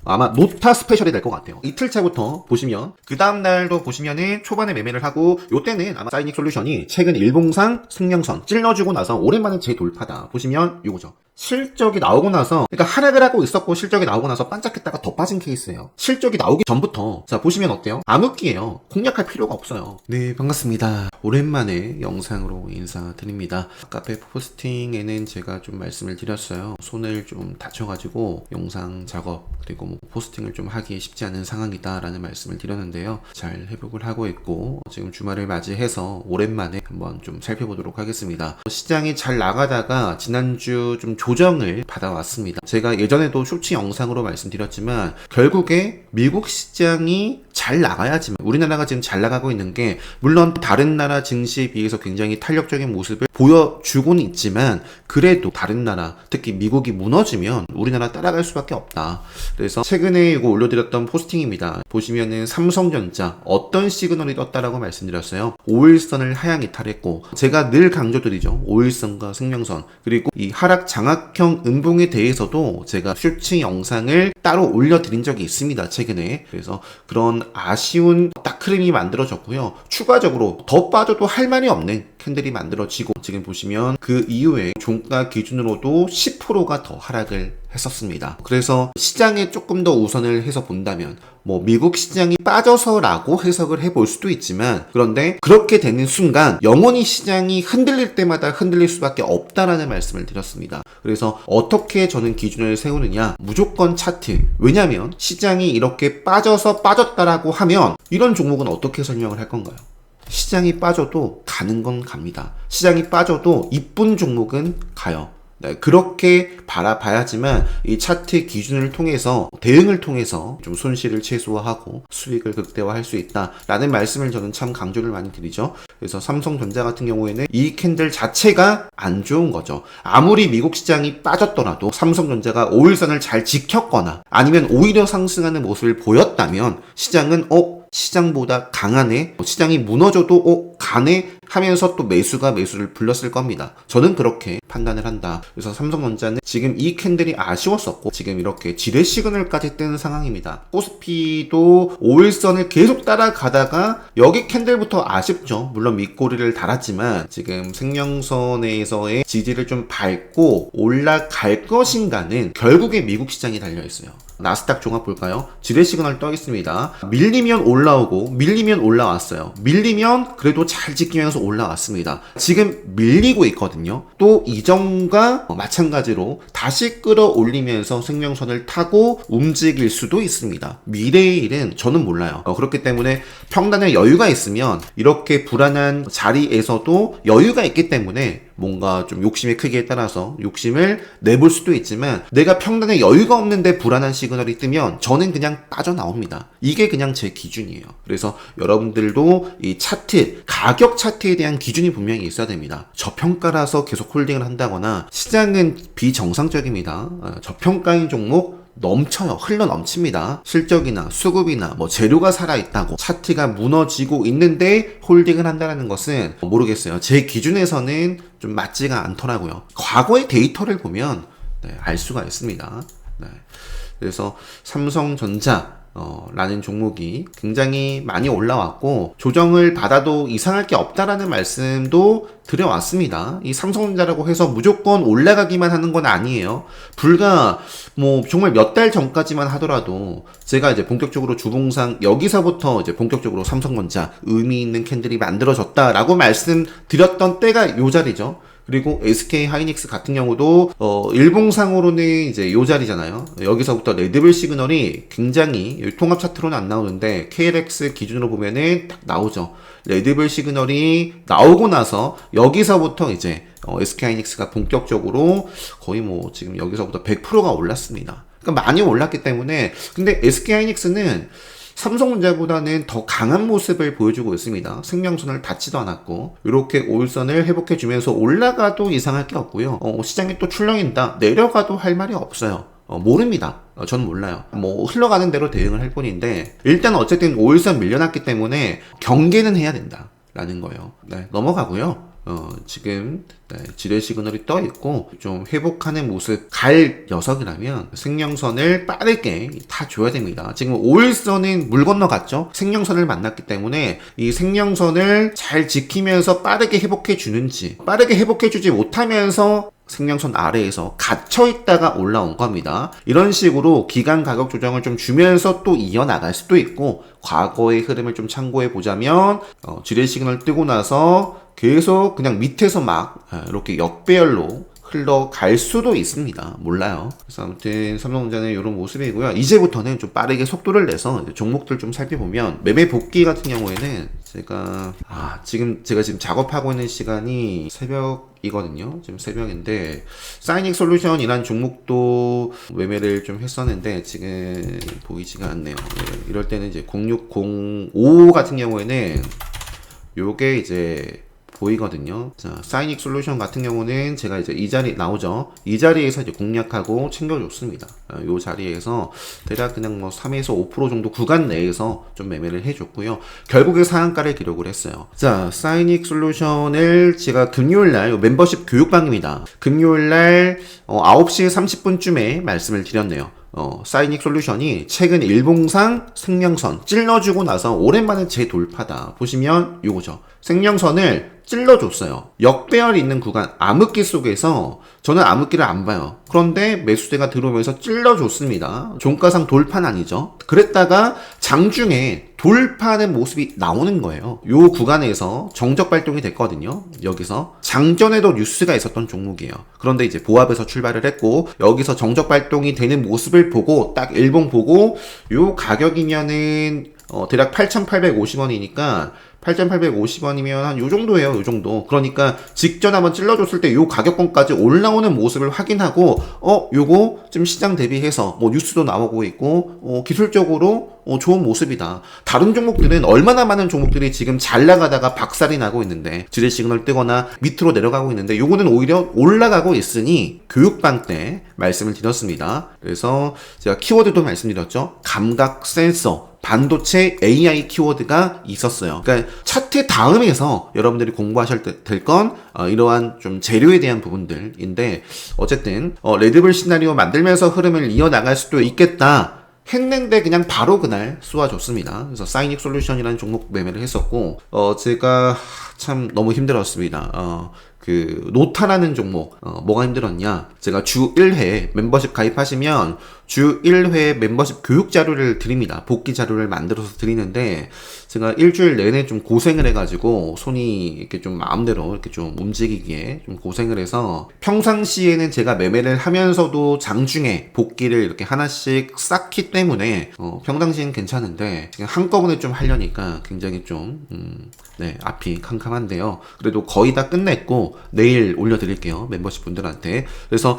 아마 노타 스페셜이 될 것 같아요. 이틀차부터 보시면 그 다음날도 보시면은 초반에 매매를 하고 요때는 아마 사이닉 솔루션이 최근 일봉상 승량선 찔러주고 나서 오랜만에 재돌파다. 보시면 요거죠. 실적이 나오고 나서, 그러니까 하락을 하고 있었고 실적이 나오고 나서 반짝했다가 더 빠진 케이스예요. 실적이 나오기 전부터 자 보시면 어때요? 암흑기예요. 공략할 필요가 없어요. 네, 반갑습니다. 오랜만에 영상으로 인사드립니다. 카페 포스팅에는 제가 좀 말씀을 드렸어요. 손을 좀 다쳐가지고 영상 작업 그리고 뭐 포스팅을 좀 하기 쉽지 않은 상황이다 라는 말씀을 드렸는데요. 잘 회복을 하고 있고 지금 주말을 맞이해서 오랜만에 한번 좀 살펴보도록 하겠습니다. 시장이 잘 나가다가 지난주 좀 조정을 받아왔습니다. 제가 예전에도 쇼츠 영상으로 말씀드렸지만 결국에 미국 시장이 잘 나가야지만, 우리나라가 지금 잘 나가고 있는 게 물론 다른 나라 증시에 비해서 굉장히 탄력적인 모습을 보여주고는 있지만 그래도 다른 나라, 특히 미국이 무너지면 우리나라 따라갈 수밖에 없다. 그래서 최근에 이거 올려드렸던 포스팅입니다. 보시면은 삼성전자 어떤 시그널이 떴다라고 말씀드렸어요. 5일선을 하향 이탈했고, 제가 늘 강조드리죠. 5일선과 승명선, 그리고 이 하락 장악형 음봉에 대해서도 제가 쇼츠 영상을 따로 올려드린 적이 있습니다. 최근에. 그래서 그런 아쉬운 딱 흐름이 만들어졌고요. 추가적으로 더 빠져도 할 말이 없는 캔들이 만들어지고, 지금 보시면 그 이후에 종가 기준으로도 10%가 더 하락을 했었습니다. 그래서 시장에 조금 더 우선을 해서 본다면 뭐 미국 시장이 빠져서라고 해석을 해볼 수도 있지만, 그런데 그렇게 되는 순간 영원히 시장이 흔들릴 때마다 흔들릴 수밖에 없다라는 말씀을 드렸습니다. 그래서 어떻게 저는 기준을 세우느냐, 무조건 차트. 왜냐면 시장이 이렇게 빠져서 빠졌다라고 하면 이런 종목은 어떻게 설명을 할 건가요? 시장이 빠져도 가는 건 갑니다. 시장이 빠져도 이쁜 종목은 가요. 네, 그렇게 바라봐야지만 이 차트 기준을 통해서, 대응을 통해서 좀 손실을 최소화하고 수익을 극대화할 수 있다라는 말씀을 저는 참 강조를 많이 드리죠. 그래서 삼성전자 같은 경우에는 이 캔들 자체가 안 좋은 거죠. 아무리 미국 시장이 빠졌더라도 삼성전자가 5일선을 잘 지켰거나 아니면 오히려 상승하는 모습을 보였다면 시장은 시장보다 강하네, 시장이 무너져도 가네 하면서 또 매수를 불렀을 겁니다. 저는 그렇게 판단을 한다. 그래서 삼성전자는 지금 이 캔들이 아쉬웠었고 지금 이렇게 지뢰 시그널까지 뜬 상황입니다. 코스피도 5일선을 계속 따라가다가 여기 캔들부터 아쉽죠. 물론 밑꼬리를 달았지만 지금 생명선에서의 지지를 좀 밟고 올라갈 것인가는 결국에 미국 시장이 달려있어요. 나스닥 종합 볼까요? 지뢰 시그널 떠 있습니다. 밀리면 올라오고 밀리면 올라왔어요. 밀리면 그래도 잘 지키면서 올라왔습니다. 지금 밀리고 있거든요. 또 이전과 마찬가지로 다시 끌어올리면서 생명선을 타고 움직일 수도 있습니다. 미래의 일은 저는 몰라요. 그렇기 때문에 평단에 여유가 있으면 이렇게 불안한 자리에서도 여유가 있기 때문에 뭔가 좀 욕심의 크기에 따라서 욕심을 내볼 수도 있지만, 내가 평단에 여유가 없는데 불안한 시그널이 뜨면 저는 그냥 빠져나옵니다. 이게 그냥 제 기준이에요. 그래서 여러분들도 이 차트, 가격 차트에 대한 기준이 분명히 있어야 됩니다. 저평가라서 계속 홀딩을 한다거나, 시장은 비정상적입니다. 저평가인 종목 넘쳐요. 흘러 넘칩니다. 실적이나 수급이나 뭐 재료가 살아있다고 차트가 무너지고 있는데 홀딩을 한다는 것은 모르겠어요. 제 기준에서는 좀 맞지가 않더라고요. 과거의 데이터를 보면 알 수가 있습니다. 그래서 삼성전자 라는 종목이 굉장히 많이 올라왔고 조정을 받아도 이상할 게 없다라는 말씀도 드려왔습니다. 이 삼성전자라고 해서 무조건 올라가기만 하는 건 아니에요. 불과 뭐 정말 몇 달 전까지만 하더라도 제가 이제 본격적으로 주봉상 여기서부터 이제 본격적으로 삼성전자 의미 있는 캔들이 만들어졌다라고 말씀드렸던 때가 요 자리죠. 그리고 SK 하이닉스 같은 경우도 일봉상으로는 이제 요 자리잖아요. 여기서부터 레드불 시그널이 굉장히 통합 차트로는 안 나오는데 KLX 기준으로 보면은 딱 나오죠. 레드불 시그널이 나오고 나서 여기서부터 이제 SK 하이닉스가 본격적으로 거의 뭐 지금 여기서부터 100%가 올랐습니다. 그러니까 많이 올랐기 때문에, 근데 SK 하이닉스는 삼성전자보다는 더 강한 모습을 보여주고 있습니다. 생명선을 닿지도 않았고 이렇게 5일선을 회복해주면서 올라가도 이상할 게 없고요. 시장이 또 출렁인다, 내려가도 할 말이 없어요. 모릅니다. 전 몰라요. 뭐 흘러가는 대로 대응을 할 뿐인데, 일단 어쨌든 5일선 밀려났기 때문에 경계는 해야 된다 라는 거예요. 넘어가고요. 지금 지뢰 시그널이 떠 있고 좀 회복하는 모습 갈 녀석이라면 생명선을 빠르게 타줘야 됩니다. 지금 5일선은 물 건너갔죠. 생명선을 만났기 때문에 이 생명선을 잘 지키면서 빠르게 회복해 주는지, 빠르게 회복해 주지 못하면서 생명선 아래에서 갇혀있다가 올라온 겁니다. 이런 식으로 기간 가격 조정을 좀 주면서 또 이어나갈 수도 있고, 과거의 흐름을 좀 참고해 보자면 지뢰 시그널 뜨고 나서 계속 그냥 밑에서 막 이렇게 역배열로 흘러갈 수도 있습니다. 몰라요. 그래서 아무튼 삼성전자는 이런 모습이고요. 이제부터는 좀 빠르게 속도를 내서 종목들 좀 살펴보면, 매매 복귀 같은 경우에는 제가 지금 작업하고 있는 시간이 새벽이거든요. 지금 새벽인데 사이닉 솔루션이란 종목도 매매를 좀 했었는데 지금 보이지가 않네요. 이럴 때는 이제 0605 같은 경우에는 요게 이제 보이거든요. 자, 사이닉 솔루션 같은 경우는 제가 이제 이 자리 나오죠. 이 자리에서 이제 공략하고 챙겨줬습니다. 이 자리에서 대략 그냥 뭐 3에서 5% 정도 구간 내에서 좀 매매를 해줬고요. 결국에 상한가를 기록을 했어요. 자, 사이닉 솔루션을 제가 금요일날 멤버십 교육방입니다. 금요일날 9시 30분쯤에 말씀을 드렸네요. 사이닉 솔루션이 최근 일봉상 생명선 찔러주고 나서 오랜만에 재돌파다. 보시면 요거죠. 생명선을 찔러줬어요. 역배열이 있는 구간, 암흑기 속에서 저는 암흑기를 안 봐요. 그런데 매수세가 들어오면서 찔러줬습니다. 종가상 돌파는 아니죠. 그랬다가 장중에 돌파하는 모습이 나오는 거예요. 요 구간에서 정적 발동이 됐거든요. 여기서 장전에도 뉴스가 있었던 종목이에요. 그런데 이제 보합에서 출발을 했고, 여기서 정적 발동이 되는 모습을 보고 딱 일봉 보고 요 가격이면은 대략 8,850원이니까 8,850원이면 한 요 정도예요. 요 정도. 그러니까 직전 한번 찔러줬을 때 요 가격권까지 올라오는 모습을 확인하고 요거 좀 시장 대비해서 뭐 뉴스도 나오고 있고 기술적으로 좋은 모습이다. 다른 종목들은 얼마나 많은 종목들이 지금 잘 나가다가 박살이 나고 있는데, 지뢰 시그널 뜨거나 밑으로 내려가고 있는데, 요거는 오히려 올라가고 있으니 교육방 때 말씀을 드렸습니다. 그래서 제가 키워드도 말씀드렸죠. 감각 센서, 반도체 AI 키워드가 있었어요. 그러니까 차트 다음에서 여러분들이 공부하셔야 될 건 이러한 좀 재료에 대한 부분들인데, 어쨌든 레드불 시나리오 만들면서 흐름을 이어나갈 수도 있겠다 했는데 그냥 바로 그날 쏘아줬습니다. 그래서 사이닉 솔루션이라는 종목 매매를 했었고, 제가 참 너무 힘들었습니다. 그 노타라는 종목 뭐가 힘들었냐, 제가 주 1회 멤버십 가입하시면 주 1회 멤버십 교육 자료를 드립니다. 복귀 자료를 만들어서 드리는데, 제가 일주일 내내 좀 고생을 해가지고 손이 이렇게 좀 마음대로 이렇게 좀 움직이기에 좀 고생을 해서, 평상시에는 제가 매매를 하면서도 장중에 복귀를 이렇게 하나씩 쌓기 때문에 평상시엔 괜찮은데 지금 한꺼번에 좀 하려니까 굉장히 좀 앞이 캄캄한데요. 그래도 거의 다 끝냈고 내일 올려드릴게요, 멤버십 분들한테. 그래서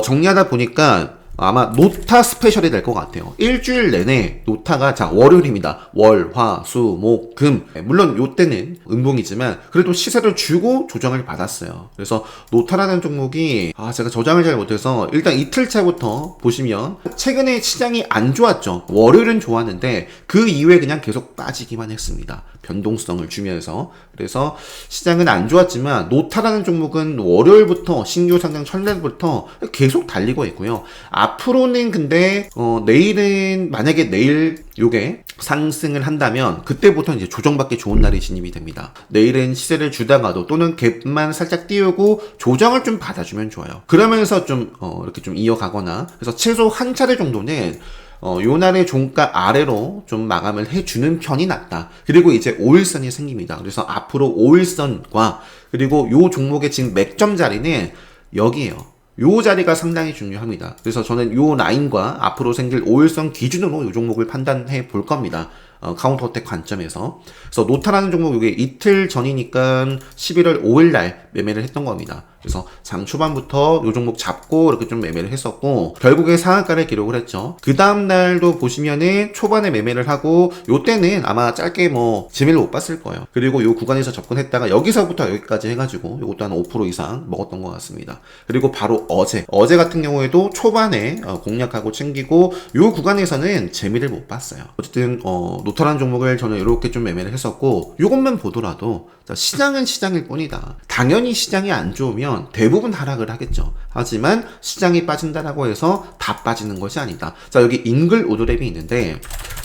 정리하다 보니까 아마 노타 스페셜이 될 것 같아요. 일주일 내내 노타가, 자, 월요일입니다. 월, 화, 수, 목, 금. 물론 요때는 음봉이지만 그래도 시세를 주고 조정을 받았어요. 그래서 노타라는 종목이 제가 저장을 잘 못해서 일단 이틀차부터 보시면 최근에 시장이 안 좋았죠. 월요일은 좋았는데 그 이후에 그냥 계속 빠지기만 했습니다. 변동성을 주면서. 그래서 시장은 안 좋았지만 노타라는 종목은 월요일부터 신규 상장 첫날부터 계속 달리고 있고요. 앞으로는 근데 내일은, 만약에 내일 요게 상승을 한다면 그때부터 이제 조정받기 좋은 날이 진입이 됩니다. 내일은 시세를 주다가도 또는 갭만 살짝 띄우고 조정을 좀 받아주면 좋아요. 그러면서 좀 이렇게 좀 이어가거나, 그래서 최소 한 차례 정도는 요 날의 종가 아래로 좀 마감을 해주는 편이 낫다. 그리고 이제 5일선이 생깁니다. 그래서 앞으로 5일선과 그리고 요 종목의 지금 맥점 자리는 여기에요. 요 자리가 상당히 중요합니다. 그래서 저는 요 라인과 앞으로 생길 5일선 기준으로 요 종목을 판단해 볼 겁니다. 카운터어택 관점에서. 그래서 노타라는 종목, 이게 이틀 전이니까 11월 5일 날 매매를 했던 겁니다. 그래서 장 초반부터 요 종목 잡고 이렇게 좀 매매를 했었고, 결국에 상한가를 기록을 했죠. 그 다음 날도 보시면은 초반에 매매를 하고, 요때는 아마 짧게 뭐 재미를 못 봤을 거예요. 그리고 요 구간에서 접근했다가 여기서부터 여기까지 해가지고 요것도 한 5% 이상 먹었던 것 같습니다. 그리고 바로 어제 같은 경우에도 초반에 공략하고 챙기고 요 구간에서는 재미를 못 봤어요. 어쨌든 도탈한 종목을 저는 이렇게 좀 매매를 했었고, 요것만 보더라도 자, 시장은 시장일 뿐이다. 당연히 시장이 안 좋으면 대부분 하락을 하겠죠. 하지만 시장이 빠진다라고 해서 다 빠지는 것이 아니다. 자, 여기 잉글 오드랩이 있는데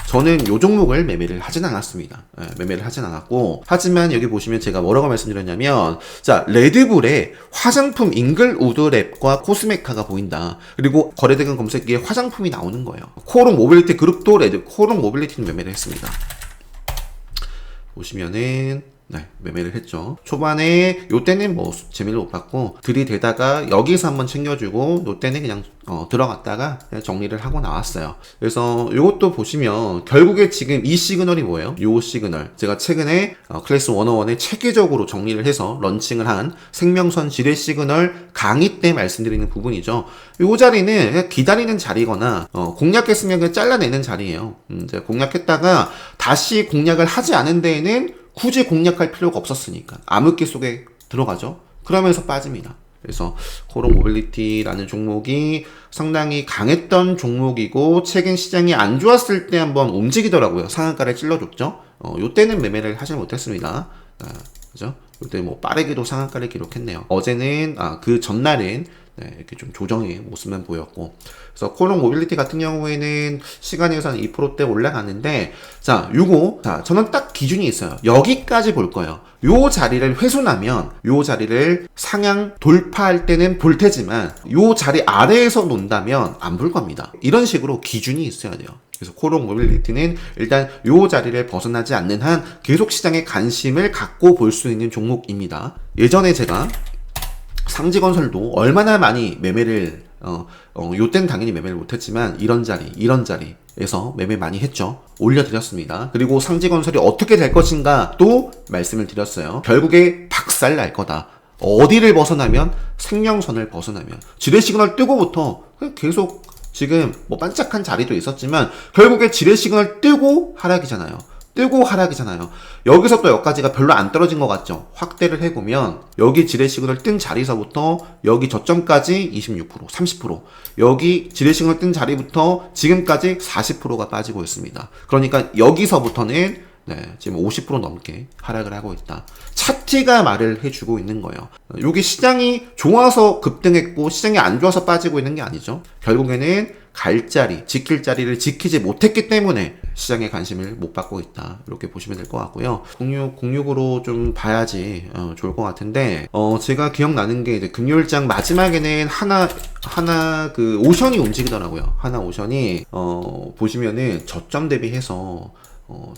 저는 요 종목을 매매를 하진 않았습니다. 매매를 하진 않았고, 하지만 여기 보시면 제가 뭐라고 말씀드렸냐면, 자, 레드불에 화장품 잉글 오드랩과 코스메카가 보인다. 그리고 거래대금 검색기에 화장품이 나오는 거예요. 코오롱 모빌리티 그룹도 코오롱 모빌리티는 매매를 했습니다. 보시면은 네, 매매를 했죠. 초반에 요때는 뭐 재미를 못 봤고 들이대다가 여기서 한번 챙겨주고 요때는 그냥 들어갔다가 그냥 정리를 하고 나왔어요. 그래서 요것도 보시면 결국에 지금 이 시그널이 뭐예요? 요 시그널 제가 최근에 클래스 101에 체계적으로 정리를 해서 런칭을 한 생명선 지뢰 시그널 강의 때 말씀드리는 부분이죠. 요 자리는 그냥 기다리는 자리거나 공략했으면 그냥 잘라내는 자리예요. 이제 공략했다가 다시 공략을 하지 않은 데에는 굳이 공략할 필요가 없었으니까 암흑기 속에 들어가죠. 그러면서 빠집니다. 그래서 코오롱 모빌리티라는 종목이 상당히 강했던 종목이고 최근 시장이 안 좋았을 때 한번 움직이더라고요. 상한가를 찔러줬죠. 요때는 매매를 하지 못했습니다. 그죠? 요때 뭐 빠르게도 상한가를 기록했네요. 어제는 그 전날은 네, 이렇게 좀 조정의 모습만 보였고, 그래서 코오롱 모빌리티 같은 경우에는 시간에서는 2%대 올라가는데, 자, 저는 딱 기준이 있어요. 여기까지 볼 거예요. 요 자리를 훼손하면, 요 자리를 상향 돌파할 때는 볼 테지만, 요 자리 아래에서 논다면 안 볼 겁니다. 이런 식으로 기준이 있어야 돼요. 그래서 코오롱 모빌리티는 일단 요 자리를 벗어나지 않는 한 계속 시장에 관심을 갖고 볼 수 있는 종목입니다. 예전에 제가 상지건설도 얼마나 많이 매매를 요때는 당연히 매매를 못했지만 이런 자리에서 매매 많이 했죠. 올려드렸습니다. 그리고 상지건설이 어떻게 될 것인가 또 말씀을 드렸어요. 결국에 박살 날 거다. 어디를 벗어나면 생명선을 벗어나면 지뢰 시그널 뜨고부터 계속 지금 뭐 반짝한 자리도 있었지만 결국에 지뢰 시그널 뜨고 하락이잖아요. 여기서 또 여기까지가 별로 안 떨어진 것 같죠. 확대를 해보면 여기 지뢰 시그널 뜬 자리서부터 여기 저점까지 26%, 30%, 여기 지뢰 시그널 뜬 자리부터 지금까지 40%가 빠지고 있습니다. 그러니까 여기서부터는 지금 50% 넘게 하락을 하고 있다. 차트가 말을 해주고 있는 거예요. 여기 시장이 좋아서 급등했고 시장이 안 좋아서 빠지고 있는 게 아니죠. 결국에는 갈 자리, 지킬 자리를 지키지 못했기 때문에 시장에 관심을 못 받고 있다. 이렇게 보시면 될 것 같고요. 06으로 좀 봐야지 좋을 것 같은데 제가 기억나는 게 이제 금요일장 마지막에는 하나 그 오션이 움직이더라고요. 하나 오션이 보시면은 저점 대비해서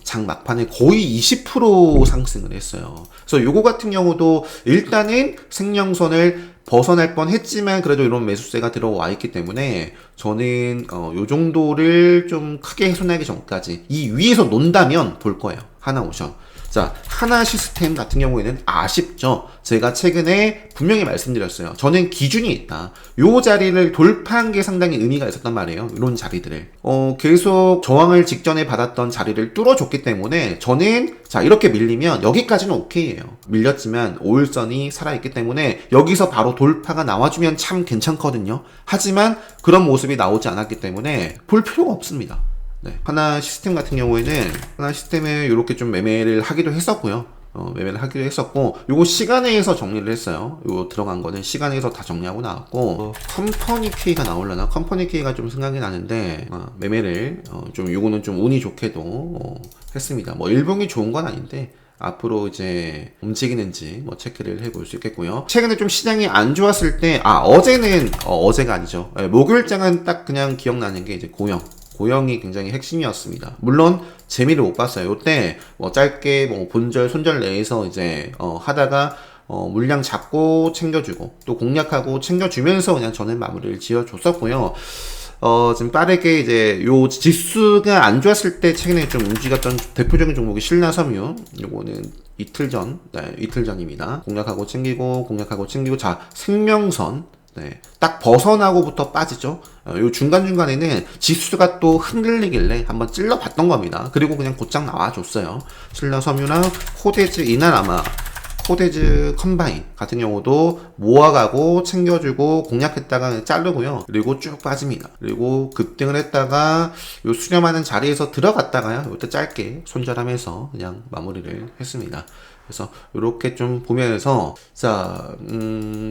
장 막판에 거의 20% 상승을 했어요. 그래서 요거 같은 경우도 일단은 생명선을 벗어날 뻔 했지만 그래도 이런 매수세가 들어와 있기 때문에 저는 요 정도를 좀 크게 훼손하기 전까지 이 위에서 논다면 볼 거예요. 하나오션. 자, 하나 시스템 같은 경우에는 아쉽죠. 제가 최근에 분명히 말씀드렸어요. 저는 기준이 있다. 요 자리를 돌파한 게 상당히 의미가 있었단 말이에요. 이런 자리들을. 계속 저항을 직전에 받았던 자리를 뚫어줬기 때문에 저는 자, 이렇게 밀리면 여기까지는 오케이예요. 밀렸지만 5일선이 살아있기 때문에 여기서 바로 돌파가 나와주면 참 괜찮거든요. 하지만 그런 모습이 나오지 않았기 때문에 볼 필요가 없습니다. 네. 하나 시스템 같은 경우에는 하나 시스템에 이렇게 좀 매매를 하기도 했었고요. 매매를 하기도 했었고, 요거 시간에서 정리를 했어요. 요거 들어간 거는 시간에서 다 정리하고 나왔고, 컴퍼니 K가 나오려나? 컴퍼니 K가 좀 생각이 나는데, 매매를, 요거는 좀 운이 좋게도, 했습니다. 뭐, 일봉이 좋은 건 아닌데, 앞으로 이제 움직이는지 뭐 체크를 해볼 수 있겠고요. 최근에 좀 시장이 안 좋았을 때, 어제가 아니죠. 목요일장은 딱 그냥 기억나는 게 이제 고영이 굉장히 핵심이었습니다. 물론 재미를 못 봤어요. 이때 뭐 짧게 뭐 본절 손절 내에서 이제 하다가 물량 잡고 챙겨주고 또 공략하고 챙겨주면서 그냥 저는 마무리를 지어줬었고요. 지금 빠르게 이제 요 지수가 안 좋았을 때 최근에 좀 움직였던 대표적인 종목이 신라섬유. 요거는 이틀 전입니다. 공략하고 챙기고 자, 생명선. 네, 딱 벗어나고부터 빠지죠. 요 중간중간에는 지수가 또 흔들리길래 한번 찔러봤던 겁니다. 그리고 그냥 곧장 나와줬어요. 신라섬유랑 코데즈 이날 아마 코데즈 컴바인 같은 경우도 모아가고 챙겨주고 공략했다가 자르고요. 그리고 쭉 빠집니다. 그리고 급등을 했다가 요 수렴하는 자리에서 들어갔다가요. 이때 짧게 손절하면서 그냥 마무리를 했습니다. 그래서 이렇게 좀 보면서 자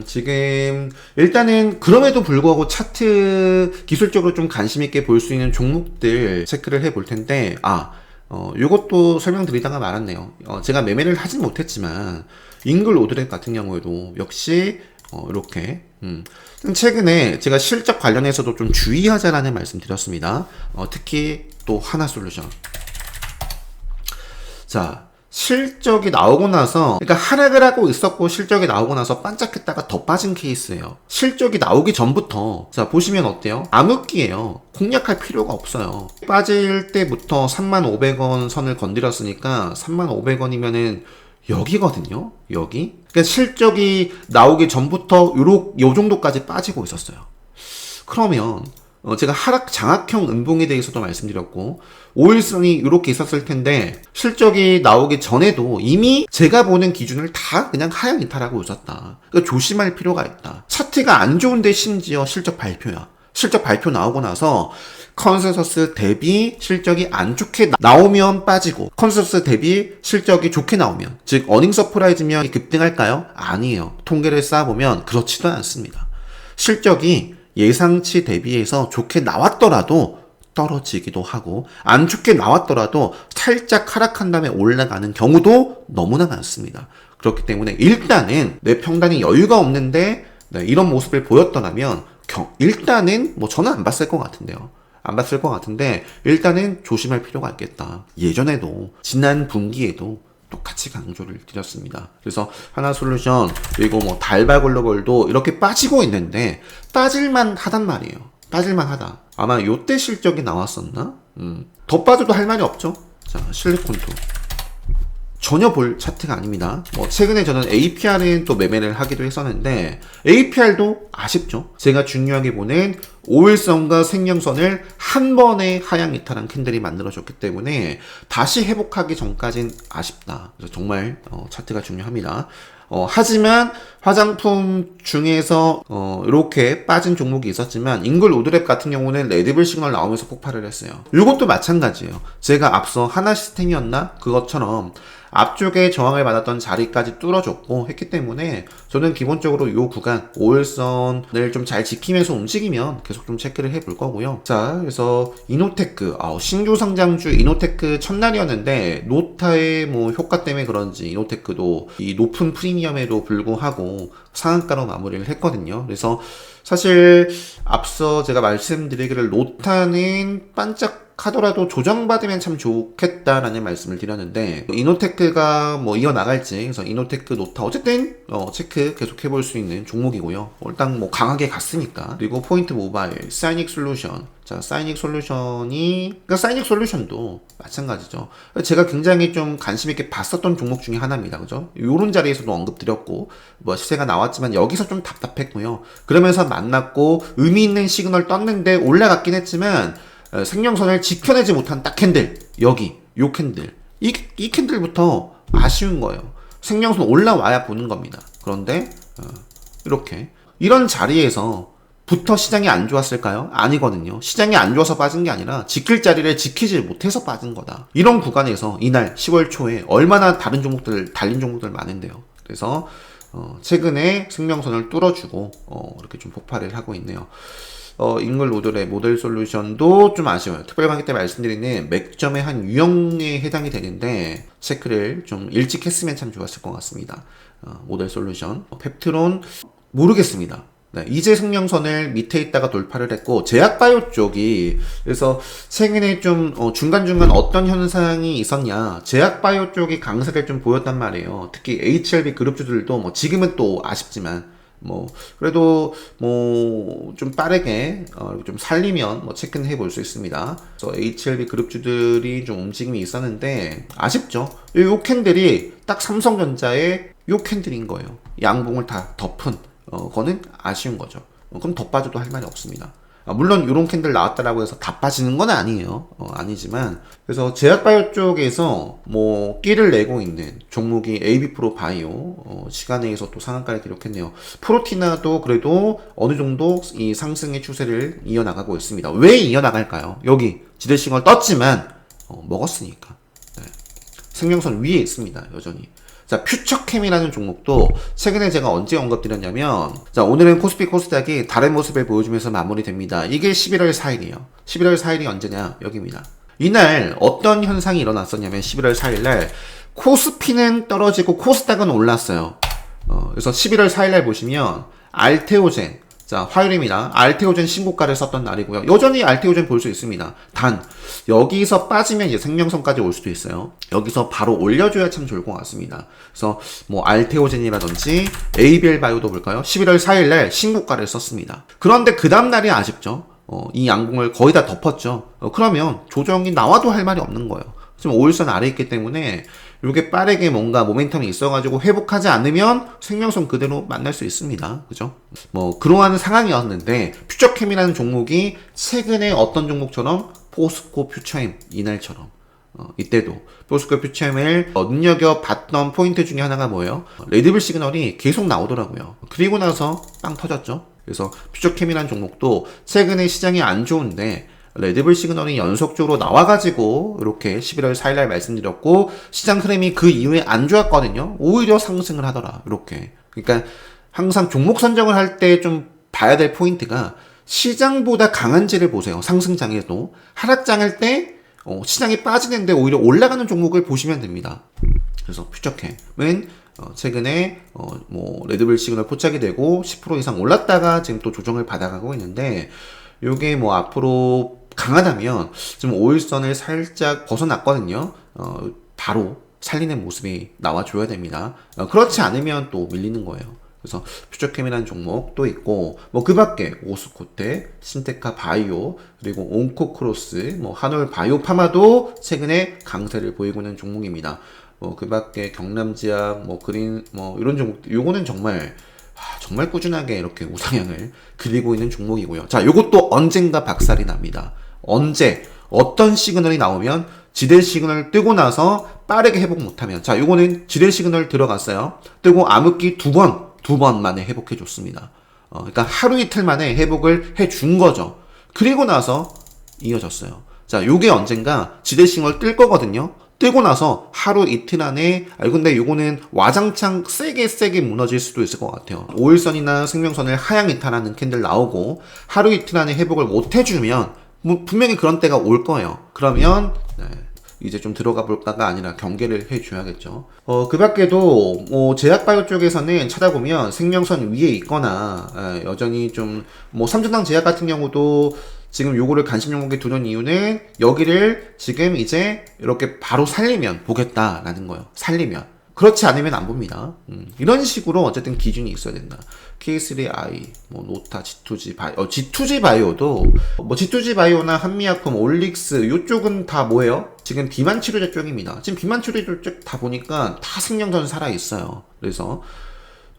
지금 일단은 그럼에도 불구하고 차트 기술적으로 좀 관심 있게 볼 수 있는 종목들 체크를 해볼 텐데 요것도 설명드리다가 말았네요. 제가 매매를 하진 못했지만 잉글 오드랩 같은 경우에도 역시 이렇게 최근에 제가 실적 관련해서도 좀 주의하자라는 말씀 드렸습니다. 특히 또 하나솔루션. 자, 실적이 나오고 나서, 그러니까 하락을 하고 있었고 실적이 나오고 나서 반짝했다가 더 빠진 케이스예요. 실적이 나오기 전부터 자 보시면 어때요? 암흑기예요. 공략할 필요가 없어요. 빠질 때부터 35,500원 선을 건드렸으니까 35,500원이면은 여기거든요. 여기. 그러니까 실적이 나오기 전부터 요 정도까지 빠지고 있었어요. 그러면 제가 하락 장악형 음봉에 대해서도 말씀드렸고 5일선이 이렇게 있었을 텐데 실적이 나오기 전에도 이미 제가 보는 기준을 다 그냥 하향 이탈하고 있었다. 그러니까 조심할 필요가 있다. 차트가 안 좋은데 심지어 실적 발표야. 실적 발표 나오고 나서 컨센서스 대비 실적이 안 좋게 나오면 빠지고 컨센서스 대비 실적이 좋게 나오면 즉 어닝 서프라이즈면 급등할까요? 아니에요. 통계를 쌓아보면 그렇지도 않습니다. 실적이 예상치 대비해서 좋게 나왔더라도 떨어지기도 하고 안 좋게 나왔더라도 살짝 하락한 다음에 올라가는 경우도 너무나 많습니다. 그렇기 때문에 일단은 내 평단이 여유가 없는데 이런 모습을 보였더라면 일단은 저는 안 봤을 것 같은데요. 안 봤을 것 같은데 일단은 조심할 필요가 있겠다. 예전에도 지난 분기에도 똑같이 강조를 드렸습니다. 그래서 하나솔루션 그리고 달바글로벌도 이렇게 빠지고 있는데 빠질만 하단 말이에요. 빠질만 하다. 아마 요때 실적이 나왔었나? 더 빠져도 할 말이 없죠. 자, 실리콘토 전혀 볼 차트가 아닙니다. 최근에 저는 APR은 또 매매를 하기도 했었는데 APR도 아쉽죠. 제가 중요하게 보는 5일선과 생명선을 한 번에 하향 이탈한 캔들이 만들어졌기 때문에 다시 회복하기 전까진 아쉽다. 그래서 정말 차트가 중요합니다. 하지만 화장품 중에서 이렇게 빠진 종목이 있었지만 잉글 오드랩 같은 경우는 레드불 시그널 나오면서 폭발을 했어요. 이것도 마찬가지예요. 제가 앞서 하나 시스템이었나? 그것처럼 앞쪽에 저항을 받았던 자리까지 뚫어줬고 했기 때문에 저는 기본적으로 이 구간 5일선을 좀 잘 지키면서 움직이면 계속 좀 체크를 해볼 거고요. 자, 그래서 이노테크 신규 상장주 이노테크 첫날이었는데 노타의 효과 때문에 그런지 이노테크도 이 높은 프리미엄에도 불구하고 상한가로 마무리를 했거든요. 그래서 사실 앞서 제가 말씀드리기를 노타는 반짝 하더라도 조정받으면 참 좋겠다라는 말씀을 드렸는데 이노테크가 이어나갈지 그래서 이노테크 노타 어쨌든 체크 계속 해볼 수 있는 종목이고요. 일단 강하게 갔으니까. 그리고 포인트 모바일, 사이닉 솔루션. 자, 사이닉 솔루션이 그러니까 사이닉 솔루션도 마찬가지죠. 제가 굉장히 좀 관심 있게 봤었던 종목 중에 하나입니다. 그죠? 요런 자리에서도 언급드렸고 시세가 나왔지만 여기서 좀 답답했고요. 그러면서 만났고 의미 있는 시그널 떴는데 올라갔긴 했지만 생명선을 지켜내지 못한 딱 캔들 여기 요 캔들 이 캔들부터 아쉬운 거예요. 생명선 올라와야 보는 겁니다. 그런데 이렇게 이런 자리에서 부터 시장이 안 좋았을까요? 아니거든요. 시장이 안 좋아서 빠진 게 아니라 지킬 자리를 지키지 못해서 빠진 거다. 이런 구간에서 이날 10월 초에 얼마나 다른 종목들 달린 종목들 많은데요. 그래서 최근에 생명선을 뚫어주고 이렇게 좀 폭발을 하고 있네요. 잉글 오드랩 모델 솔루션도 좀 아쉬워요. 특별 강의 때 말씀드리는 맥점의 한 유형에 해당이 되는데 체크를 좀 일찍 했으면 참 좋았을 것 같습니다. 모델 솔루션, 펩트론 모르겠습니다. 네, 이제 생명선을 밑에 있다가 돌파를 했고 제약바이오 쪽이 그래서 최근에 좀 중간중간 어떤 현상이 있었냐 제약바이오 쪽이 강세를 좀 보였단 말이에요. 특히 HLB 그룹주들도 지금은 또 아쉽지만 그래도 좀 빠르게 좀 살리면 체크는 해볼 수 있습니다. 그래서 HLB 그룹주들이 좀 움직임이 있었는데 아쉽죠. 요 캔들이 딱 삼성전자의 요 캔들인 거예요. 양봉을 다 덮은 거는 아쉬운 거죠. 그럼 더 빠져도 할 말이 없습니다. 물론 이런 캔들 나왔다라고 해서 다 빠지는 건 아니에요. 아니지만 그래서 제약바이오 쪽에서 뭐 끼를 내고 있는 종목이 AB프로 바이오 시간에서 또 상한가를 기록했네요. 프로티나도 그래도 어느 정도 이 상승의 추세를 이어나가고 있습니다. 왜 이어나갈까요? 여기 지대싱을 떴지만 먹었으니까. 네. 생명선 위에 있습니다. 여전히. 자, 퓨처캠이라는 종목도 최근에 제가 언제 언급드렸냐면, 자, 오늘은 코스피 코스닥이 다른 모습을 보여주면서 마무리됩니다. 이게 11월 4일이에요. 11월 4일이 언제냐? 여기입니다. 이날 어떤 현상이 일어났었냐면 11월 4일날 코스피는 떨어지고 코스닥은 올랐어요. 그래서 11월 4일날 보시면 알테오젠, 자, 화요일입니다. 알테오젠 신고가를 썼던 날이고요. 여전히 알테오젠 볼 수 있습니다. 단 여기서 빠지면 이제 생명선까지 올 수도 있어요. 여기서 바로 올려줘야 참 좋을 것 같습니다. 그래서 뭐 알테오젠이라든지 ABL 바이오도 볼까요? 11월 4일날 신고가를 썼습니다. 그런데 그 다음 날이 아쉽죠. 이 양봉을 거의 다 덮었죠. 그러면 조정이 나와도 할 말이 없는 거예요. 지금 5일선 아래 있기 때문에 이게 빠르게 뭔가 모멘텀이 있어가지고 회복하지 않으면 생명선 그대로 만날 수 있습니다. 그죠? 뭐 그러한 상황이었는데 퓨처캠이라는 종목이 최근에 어떤 종목처럼 포스코 퓨처엠 이날처럼 이때도 포스코 퓨처엠을 눈여겨봤던 포인트 중에 하나가 뭐예요? 레드불 시그널이 계속 나오더라고요. 그리고 나서 빵 터졌죠. 그래서 퓨처캠이라는 종목도 최근에 시장이 안 좋은데 레드불 시그널이 연속적으로 나와가지고 이렇게 11월 4일날 말씀드렸고 시장 흐름이 그 이후에 안 좋았거든요. 오히려 상승을 하더라. 이렇게. 그러니까 항상 종목 선정을 할 때 좀 봐야 될 포인트가 시장보다 강한지를 보세요. 상승장에도. 하락장일 때 시장이 빠지는데 오히려 올라가는 종목을 보시면 됩니다. 그래서 퓨처캠은 최근에 뭐 레드불 시그널 포착이 되고 10% 이상 올랐다가 지금 또 조정을 받아가고 있는데 요게 뭐 앞으로 강하다면 지금 5일선을 살짝 벗어났거든요. 바로 살리는 모습이 나와줘야 됩니다. 그렇지 않으면 또 밀리는 거예요. 그래서 퓨처캠이라는 종목도 있고 뭐 그 밖에 오스코텍, 신테카 바이오, 그리고 온코크로스, 뭐 한올 바이오파마도 최근에 강세를 보이고 있는 종목입니다. 그 밖에 경남지약, 뭐 그린, 뭐 이런 종목, 요거는 정말 꾸준하게 이렇게 우상향을 그리고 있는 종목이고요. 자, 요것도 언젠가 박살이 납니다. 언제, 어떤 시그널이 나오면 지대 시그널 뜨고 나서 빠르게 회복 못하면, 자, 요거는 지대 시그널 들어갔어요. 뜨고 암흑기 두 번 만에 회복해줬습니다. 그러니까 하루 이틀 만에 회복을 해준 거죠. 그리고 나서 이어졌어요. 자, 요게 언젠가 지대 시그널 뜰 거거든요. 뜨고 나서 하루 이틀 안에 근데 요거는 와장창 세게 무너질 수도 있을 것 같아요. 5일선이나 생명선을 하향 이탈하는 캔들 나오고 하루 이틀 안에 회복을 못 해주면 뭐 분명히 그런 때가 올 거예요. 그러면 이제 좀 들어가 볼까가 아니라 경계를 해줘야겠죠. 그 밖에도 뭐 제약바이오 쪽에서는 찾아보면 생명선 위에 있거나 여전히 좀 뭐 삼천당 제약 같은 경우도 지금 요거를 관심 종목에 두는 이유는 여기를 지금 이제 이렇게 바로 살리면 보겠다라는 거예요. 살리면. 그렇지 않으면 안 봅니다. 이런 식으로 어쨌든 기준이 있어야 된다. K3I, 뭐 노타, G2G 바이오, G2G 바이오도 뭐 G2G 바이오나 한미약품, 올릭스 요쪽은 다 뭐예요? 지금 비만 치료제 쪽입니다. 지금 비만 치료제 쪽 다 보니까 다 생명선 살아 있어요. 그래서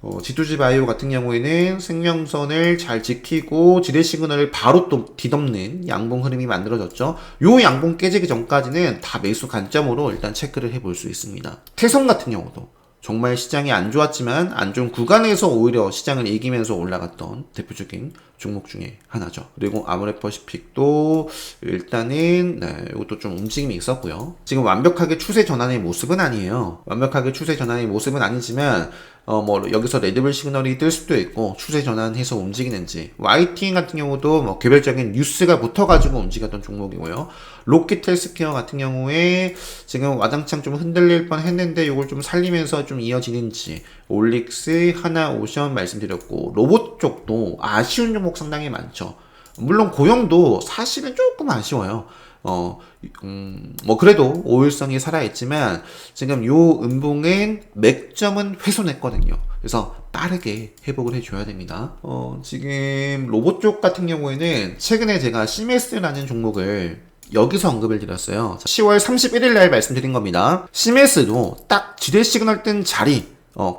G2G 바이오 같은 경우에는 생명선을 잘 지키고 지대 시그널을 바로 또 뒤덮는 양봉 흐름이 만들어졌죠. 요 양봉 깨지기 전까지는 다 매수 관점으로 일단 체크를 해볼 수 있습니다. 태성 같은 경우도 정말 시장이 안 좋았지만 안 좋은 구간에서 오히려 시장을 이기면서 올라갔던 대표적인 종목 중에 하나죠. 그리고 아모레퍼시픽도 일단은 이것도 좀 움직임이 있었고요. 지금 완벽하게 추세 전환의 모습은 아니에요. 완벽하게 추세 전환의 모습은 아니지만 뭐 여기서 레드불 시그널이 뜰 수도 있고 추세 전환해서 움직이는지 YTN 같은 경우도 뭐 개별적인 뉴스가 붙어가지고 움직였던 종목이고요. 로킷 헬스케어 같은 경우에 지금 와장창 좀 흔들릴 뻔 했는데 이걸 좀 살리면서 좀 이어지는지 올릭스, 하나오션 말씀드렸고 로봇 쪽도 아쉬운 종목 상당히 많죠. 물론 고용도 사실은 조금 아쉬워요. 뭐 그래도 5일선이 살아있지만 지금 요 음봉은 맥점은 훼손했거든요. 그래서 빠르게 회복을 해줘야 됩니다. 지금 로봇 쪽 같은 경우에는 최근에 제가 시메스라는 종목을 여기서 언급을 드렸어요. 10월 31일 날 말씀드린 겁니다. 시메스도 딱 지대 시그널 뜬 자리,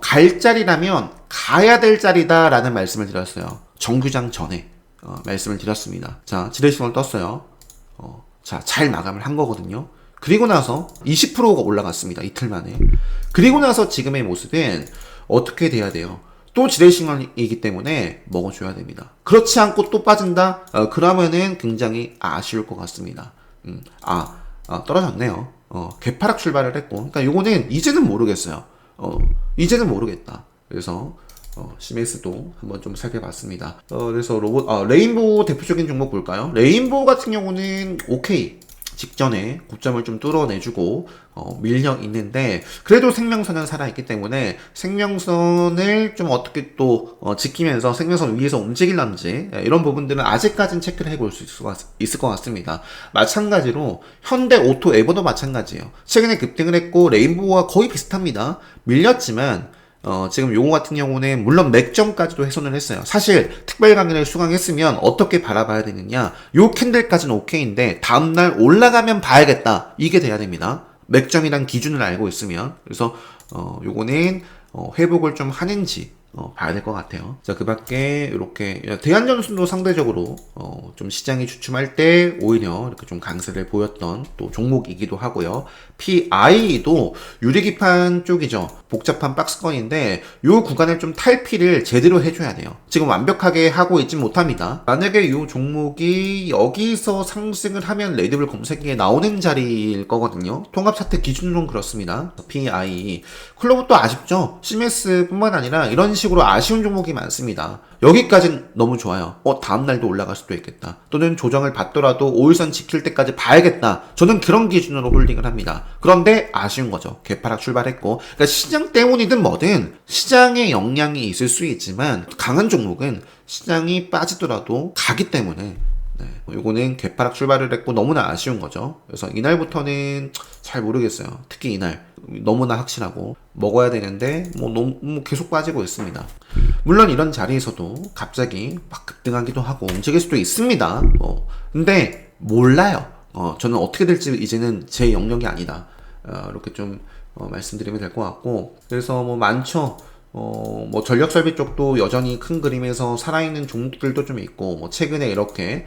갈 자리라면 가야 될 자리다라는 말씀을 드렸어요. 정규장 전에. 말씀을 드렸습니다. 자, 지레시그널 떴어요. 자, 잘 마감을 한 거거든요. 그리고 나서 20%가 올라갔습니다. 이틀 만에. 그리고 나서 지금의 모습은 어떻게 돼야 돼요? 또 지레시그널이기 때문에 먹어줘야 됩니다. 그렇지 않고 또 빠진다? 그러면은 굉장히 아쉬울 것 같습니다. 떨어졌네요. 개파락 출발을 했고. 그러니까 요거는 이제는 모르겠어요. 이제는 모르겠다. 그래서 CMS도 한번 좀 살펴봤습니다. 그래서 레인보우 대표적인 종목 볼까요? 레인보우 같은 경우는 오케이. 직전에 고점을 좀 뚫어내주고 밀려 있는데 그래도 생명선은 살아있기 때문에 생명선을 좀 어떻게 또 지키면서 생명선 위에서 움직일런지 이런 부분들은 아직까지는 체크를 해볼 수 있을 것 같습니다. 마찬가지로 현대오토 에버도 마찬가지예요. 최근에 급등을 했고 레인보우와 거의 비슷합니다. 밀렸지만 지금 요거 같은 경우는 물론 맥점까지도 훼손을 했어요. 사실 특별 강의를 수강했으면 어떻게 바라봐야 되느냐, 요 캔들까지는 오케이인데 다음날 올라가면 봐야겠다, 이게 돼야 됩니다. 맥점이란 기준을 알고 있으면. 그래서 요거는 회복을 좀 하는지 봐야 될 것 같아요. 자, 그 밖에 이렇게 대한전순도 상대적으로 좀 시장이 주춤할 때 오히려 이렇게 좀 강세를 보였던 또 종목이기도 하고요. PI도 유리기판 쪽이죠. 복잡한 박스권인데 요 구간을 좀 탈피를 제대로 해줘야 돼요. 지금 완벽하게 하고 있진 못합니다. 만약에 요 종목이 여기서 상승을 하면 레드불 검색기에 나오는 자리일 거거든요. 통합 차트 기준으로는 그렇습니다. PI 클로브도 아쉽죠. CMS 뿐만 아니라 이런 식으로 아쉬운 종목이 많습니다. 여기까지는 너무 좋아요. 다음날도 올라갈 수도 있겠다. 또는 조정을 받더라도 5일선 지킬 때까지 봐야겠다. 저는 그런 기준으로 홀딩을 합니다. 그런데 아쉬운 거죠. 개파락 출발했고. 그러니까 시장 때문이든 뭐든 시장에 영향이 있을 수 있지만 강한 종목은 시장이 빠지더라도 가기 때문에 요거는 개파락 출발을 했고 너무나 아쉬운 거죠. 그래서 이날부터는 잘 모르겠어요. 특히 이날 너무나 확실하고 먹어야 되는데 너무 계속 빠지고 있습니다. 물론 이런 자리에서도 갑자기 막 급등하기도 하고 움직일 수도 있습니다. 근데 몰라요. 저는 어떻게 될지 이제는 제 영역이 아니다. 이렇게 좀 말씀드리면 될 것 같고. 그래서 많죠. 전력설비 쪽도 여전히 큰 그림에서 살아있는 종목들도 좀 있고, 최근에 이렇게,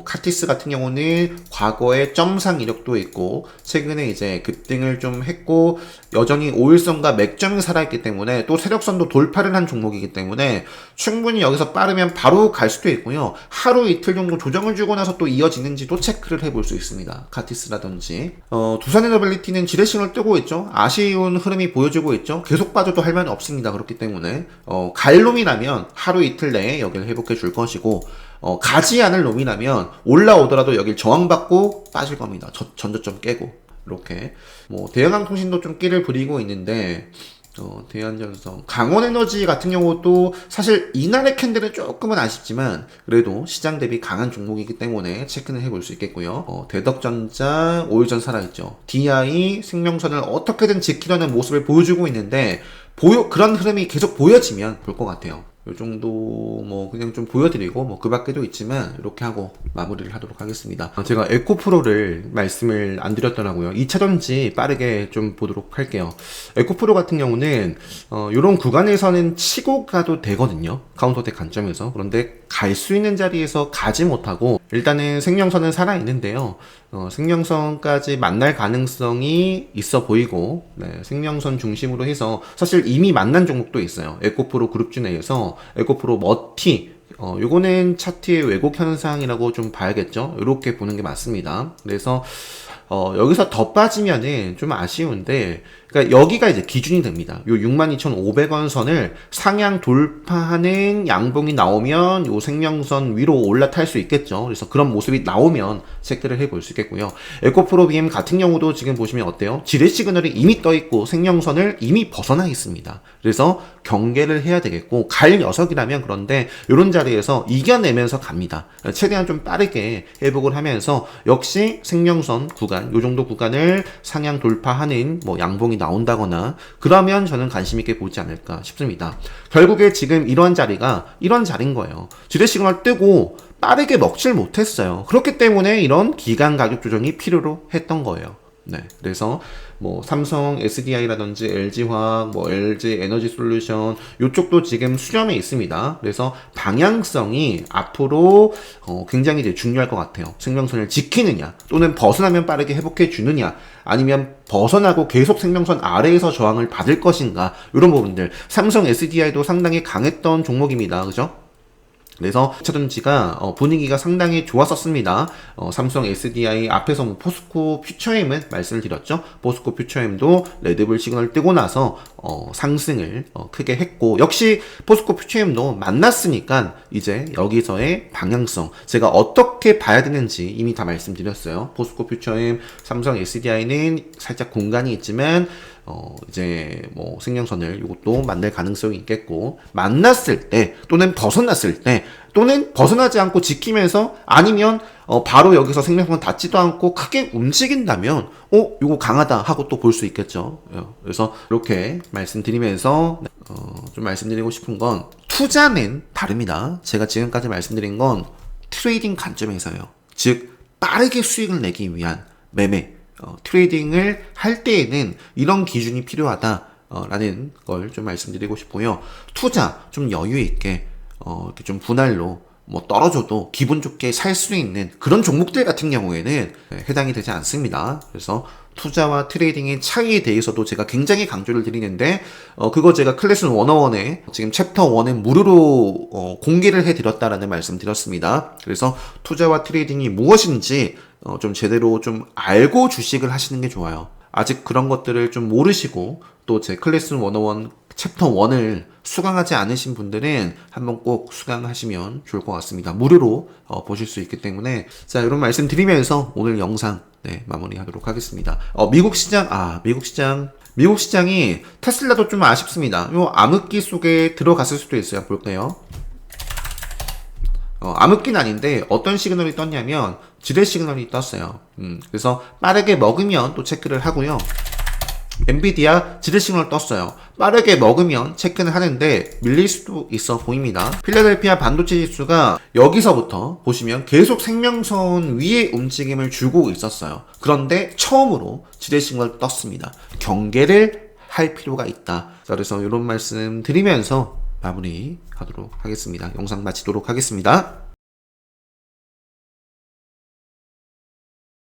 카티스 같은 경우는 과거에 점상 이력도 있고, 최근에 이제 급등을 좀 했고, 여전히 5일선과 맥점이 살아있기 때문에, 또 세력선도 돌파를 한 종목이기 때문에, 충분히 여기서 빠르면 바로 갈 수도 있고요. 하루 이틀 정도 조정을 주고 나서 또 이어지는지도 체크를 해볼 수 있습니다. 카티스라든지. 두산에너빌리티는 지레싱을 뜨고 있죠. 아쉬운 흐름이 보여지고 있죠. 계속 빠져도 할 말은 없습니다. 그렇기 때문에 갈 놈이라면 하루 이틀 내에 여기를 회복해 줄 것이고, 가지 않을 놈이라면 올라오더라도 여길 저항받고 빠질 겁니다. 전저점 깨고. 이렇게 대형항통신도 좀 끼를 부리고 있는데, 대한전선, 강원에너지 같은 경우도 사실 이날의 캔들은 조금은 아쉽지만 그래도 시장 대비 강한 종목이기 때문에 체크는 해볼 수 있겠고요. 대덕전자 5일전 살아있죠. DI 생명선을 어떻게든 지키려는 모습을 보여주고 있는데 그런 흐름이 계속 보여지면 볼 것 같아요. 요 정도 그냥 좀 보여드리고 그 밖에도 있지만 이렇게 하고 마무리를 하도록 하겠습니다. 제가 에코프로를 말씀을 안 드렸더라고요. 2차전지 빠르게 좀 보도록 할게요. 에코프로 같은 경우는 요런 구간에서는 치고 가도 되거든요. 카운터덱 관점에서. 그런데 갈 수 있는 자리에서 가지 못하고 일단은 생명선은 살아있는데요. 생명선까지 만날 가능성이 있어 보이고, 생명선 중심으로 해서 사실 이미 만난 종목도 있어요. 에코프로 그룹주 내에서 에코프로 머티, 요거는 차트의 왜곡 현상이라고 좀 봐야겠죠. 이렇게 보는 게 맞습니다. 그래서 여기서 더 빠지면은 좀 아쉬운데, 그러니까 여기가 이제 기준이 됩니다. 요 62,500원 선을 상향 돌파하는 양봉이 나오면 요 생명선 위로 올라탈 수 있겠죠. 그래서 그런 모습이 나오면 체크를 해볼 수 있겠고요. 에코프로 BM 같은 경우도 지금 보시면 어때요? 지뢰 시그널이 이미 떠 있고 생명선을 이미 벗어나 있습니다. 그래서 경계를 해야 되겠고, 갈 녀석이라면 그런데 요런 자리에서 이겨내면서 갑니다. 최대한 좀 빠르게 회복을 하면서 역시 생명선 구간, 요 정도 구간을 상향 돌파하는 양봉이 나온다거나 그러면 저는 관심 있게 보지 않을까 싶습니다. 결국에 지금 이런 자리가 이런 자리인 거예요. 지뢰 시그널 뜨고 빠르게 먹질 못했어요. 그렇기 때문에 이런 기간 가격 조정이 필요로 했던 거예요. 네, 그래서 뭐 삼성 SDI라든지 LG화학, 뭐 LG 에너지 솔루션 이쪽도 지금 수렴에 있습니다. 그래서 방향성이 앞으로 굉장히 이제 중요할 것 같아요. 생명선을 지키느냐, 또는 벗어나면 빠르게 회복해 주느냐, 아니면 벗어나고 계속 생명선 아래에서 저항을 받을 것인가, 이런 부분들. 삼성 SDI도 상당히 강했던 종목입니다. 그죠? 그래서 차전지가 분위기가 상당히 좋았었습니다. 삼성 SDI 앞에서 뭐 포스코 퓨처엠은 말씀을 드렸죠. 포스코 퓨처엠도 레드불 시그널 뜨고 나서 상승을 크게 했고, 역시 포스코 퓨처엠도 만났으니까 이제 여기서의 방향성, 제가 어떻게 봐야 되는지 이미 다 말씀드렸어요. 포스코 퓨처엠, 삼성 SDI는 살짝 공간이 있지만 이제 뭐 생명선을 이것도 만날 가능성이 있겠고, 만났을 때 또는 벗어났을 때, 또는 벗어나지 않고 지키면서, 아니면 바로 여기서 생명선 닿지도 않고 크게 움직인다면 이거 강하다 하고 또 볼 수 있겠죠. 그래서 이렇게 말씀드리면서 좀 말씀드리고 싶은 건, 투자는 다릅니다. 제가 지금까지 말씀드린 건 트레이딩 관점에서요. 즉 빠르게 수익을 내기 위한 매매, 트레이딩을 할 때에는 이런 기준이 필요하다 라는 걸 좀 말씀드리고 싶고요. 투자 좀 여유 있게 이렇게 좀 분할로 뭐 떨어져도 기분 좋게 살 수 있는 그런 종목들 같은 경우에는 해당이 되지 않습니다. 그래서 투자와 트레이딩의 차이에 대해서도 제가 굉장히 강조를 드리는데, 그거 제가 클래스 101에 지금 챕터 1에 무료로 공개를 해드렸다라는 말씀 드렸습니다. 그래서 투자와 트레이딩이 무엇인지 좀 제대로 좀 알고 주식을 하시는 게 좋아요. 아직 그런 것들을 좀 모르시고 또 제 클래스 101 챕터 1을 수강하지 않으신 분들은 한번 꼭 수강하시면 좋을 것 같습니다. 무료로 보실 수 있기 때문에. 자, 이런 말씀 드리면서 오늘 영상 마무리하도록 하겠습니다. 미국 시장이 테슬라도 좀 아쉽습니다. 요 암흑기 속에 들어갔을 수도 있어요. 볼까요? 암흑기는 아닌데 어떤 시그널이 떴냐면 지뢰 시그널이 떴어요. 그래서 빠르게 먹으면 또 체크를 하고요. 엔비디아 지뢰 시그널 떴어요. 빠르게 먹으면 체크는 하는데 밀릴 수도 있어 보입니다. 필라델피아 반도체 지수가 여기서부터 보시면 계속 생명선 위에 움직임을 주고 있었어요. 그런데 처음으로 지뢰 시그널 떴습니다. 경계를 할 필요가 있다. 자, 그래서 이런 말씀 드리면서 마무리하도록 하겠습니다. 영상 마치도록 하겠습니다.